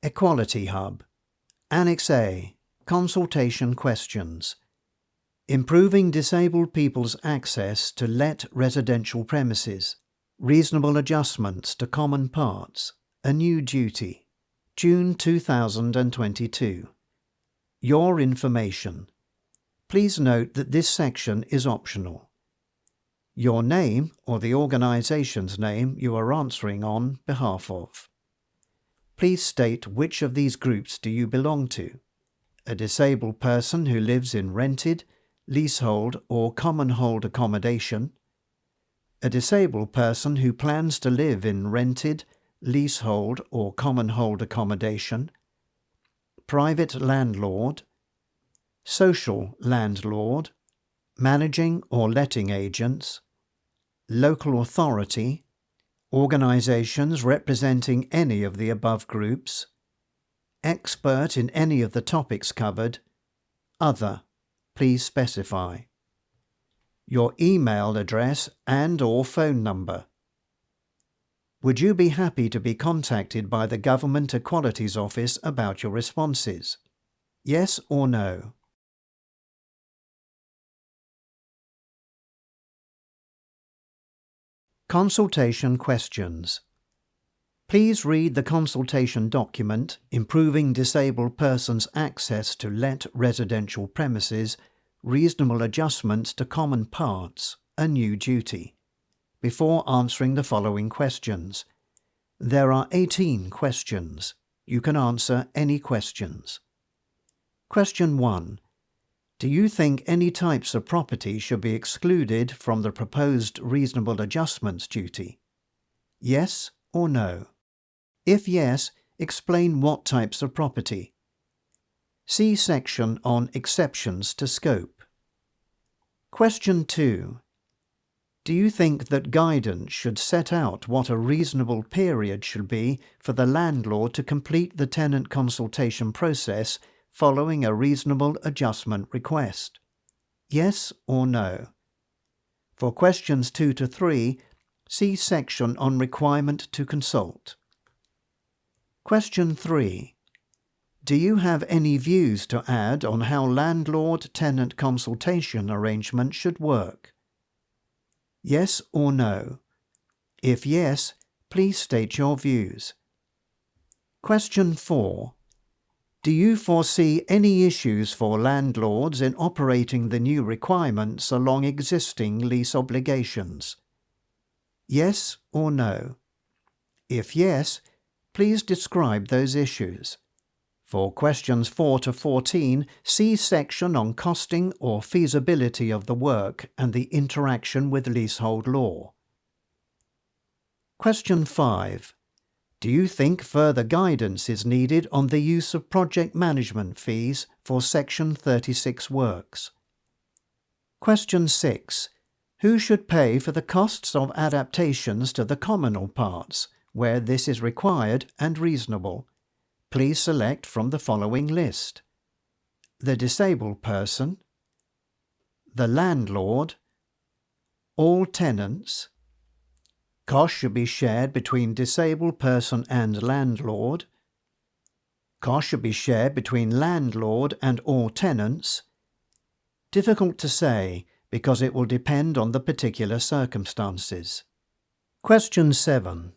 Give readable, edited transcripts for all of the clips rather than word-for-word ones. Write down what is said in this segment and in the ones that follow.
Equality Hub. Annex A Consultation Questions. Improving disabled people's access to let residential premises. Reasonable adjustments to common parts. A new duty. June 2022. Your information. Please note that this section is optional. Your name or the organization's name you are answering on behalf of. Please state which of these groups do you belong to. A disabled person who lives in rented, leasehold or common hold accommodation. A disabled person who plans to live in rented, leasehold or common hold accommodation. Private landlord. Social landlord. Managing or letting agents. Local authority. Organizations representing any of the above groups. Expert in any of the topics covered. Other. Please specify. Your email address and/or phone number. Would you be happy to be contacted by the Government Equalities Office about your responses? Yes or no? Consultation Questions. Please read the consultation document, Improving Disabled Persons' Access to Let Residential Premises, Reasonable Adjustments to Common Parts, A New Duty, before answering the following questions. There are 18 questions. You can answer any questions. Question 1. Do you think any types of property should be excluded from the proposed reasonable adjustments duty? Yes or no? If yes, explain what types of property. See section on exceptions to scope. Question 2. Do you think that guidance should set out what a reasonable period should be for the landlord to complete the tenant consultation process following a reasonable adjustment request? Yes or no? For questions 2 to 3, see section on requirement to consult. Question 3. Do you have any views to add on how landlord-tenant consultation arrangement should work? Yes or no? If yes, please state your views. Question 4. Do you foresee any issues for landlords in operating the new requirements along existing lease obligations? Yes or no? If yes, please describe those issues. For questions 4 to 14, see section on costing or feasibility of the work and the interaction with leasehold law. Question 5. Do you think further guidance is needed on the use of project management fees for Section 36 works? Question 6. Who should pay for the costs of adaptations to the communal parts, where this is required and reasonable? Please select from the following list: the disabled person, the landlord, all tenants. Costs should be shared between disabled person and landlord. Costs should be shared between landlord and all tenants. Difficult to say because it will depend on the particular circumstances. Question 7.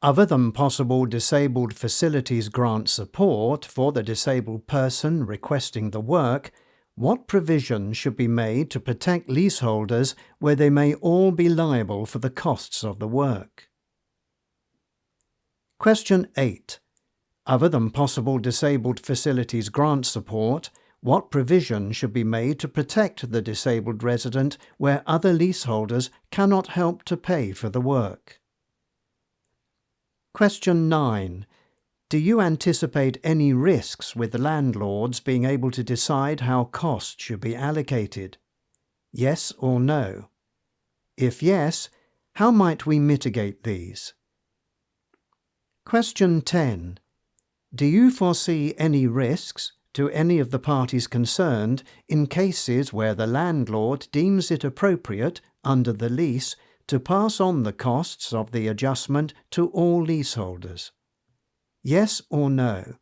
Other than possible disabled facilities grant support for the disabled person requesting the work, what provisions should be made to protect leaseholders where they may all be liable for the costs of the work? Question 8. Other than possible disabled facilities grant support, what provision should be made to protect the disabled resident where other leaseholders cannot help to pay for the work? Question 9. Do you anticipate any risks with landlords being able to decide how costs should be allocated? Yes or no? If yes, how might we mitigate these? Question 10. Do you foresee any risks to any of the parties concerned in cases where the landlord deems it appropriate under the lease to pass on the costs of the adjustment to all leaseholders? Yes or no?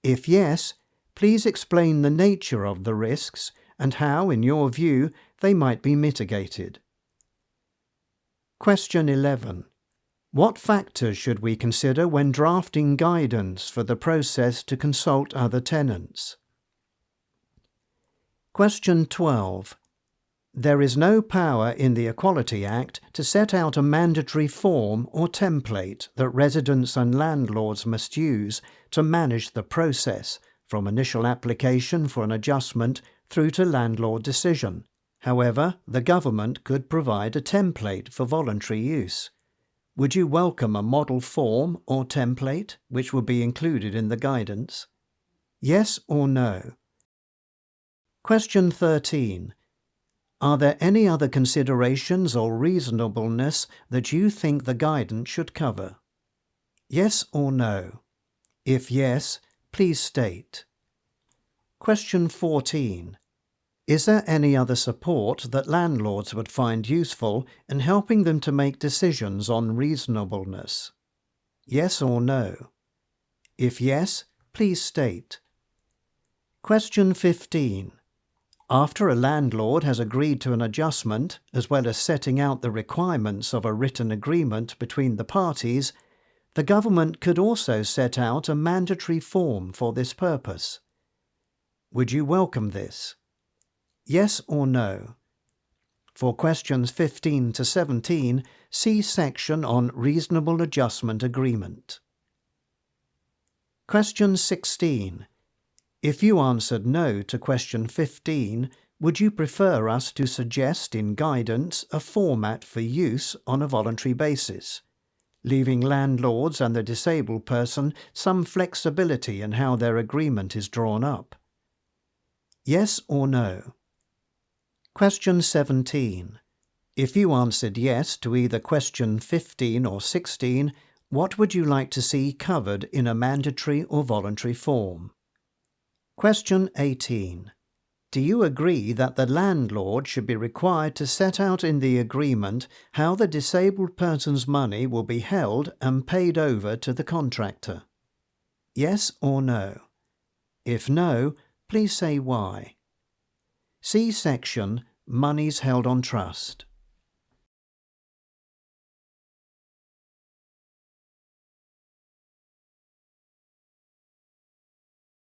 If yes, please explain the nature of the risks and how, in your view, they might be mitigated. Question 11. What factors should we consider when drafting guidance for the process to consult other tenants? Question 12. There is no power in the Equality Act to set out a mandatory form or template that residents and landlords must use to manage the process, from initial application for an adjustment through to landlord decision. However, the government could provide a template for voluntary use. Would you welcome a model form or template which would be included in the guidance? Yes or no? Question 13. Are there any other considerations or reasonableness that you think the guidance should cover? Yes or no? If yes, please state. Question 14. Is there any other support that landlords would find useful in helping them to make decisions on reasonableness? Yes or no? If yes, please state. Question 15. After a landlord has agreed to an adjustment, as well as setting out the requirements of a written agreement between the parties, the government could also set out a mandatory form for this purpose. Would you welcome this? Yes or no? For questions 15 to 17, see section on Reasonable Adjustment Agreement. Question 16. If you answered no to question 15, would you prefer us to suggest in guidance a format for use on a voluntary basis, leaving landlords and the disabled person some flexibility in how their agreement is drawn up? Yes or no? Question 17. If you answered yes to either question 15 or 16, what would you like to see covered in a mandatory or voluntary form? Question 18. Do you agree that the landlord should be required to set out in the agreement how the disabled person's money will be held and paid over to the contractor? Yes or no? If no, please say why. See section Monies Held on Trust.